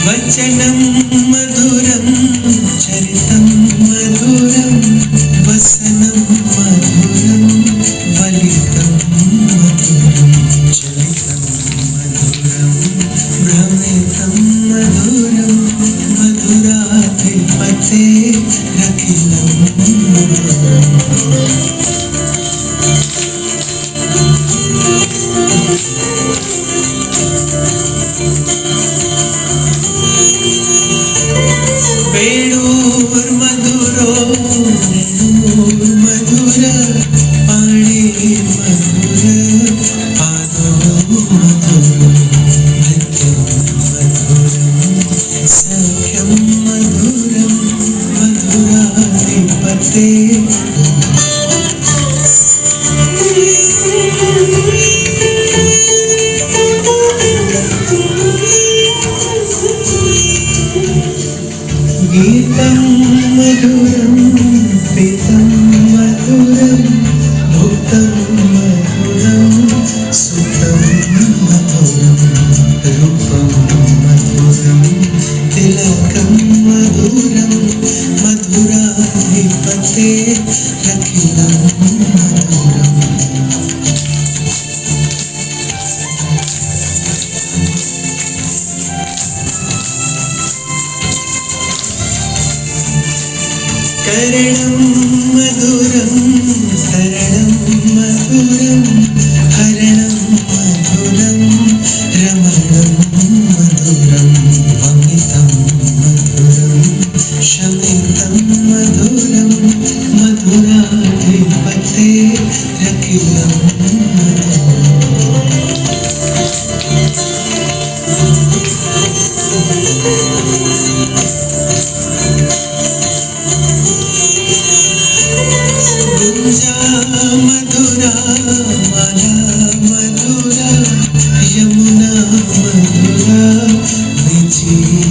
वचनं मधुरं चरितं मधुरं वसनं मधुरं फलितं मधुरं चरितं मधुरं भ्रमितं मधुरं मधुराधिपते रखिलं मधुरम् वेणुर मधुरो वेणुर मधुर पाणे मधुर पादो मधुर नृत्यं मधुरं सख्यं मधुरं मधुराधिपते गीतं मधुरं पीतं मधुरं भुक्तं मधुरं सुतं मधुरं रूपं मधुरं तिलकं मधुरं मधुराधिपते रखिलं मधुरम् करणं मधुरं शरणं मधुरं हरणं मधुरं रमणं मधुरं वमितं मधुरं शमितं मधुरं मधुराधिपते रखिलं मधुरम् मधुरा माला मधुरा यमुना मधुरा विजय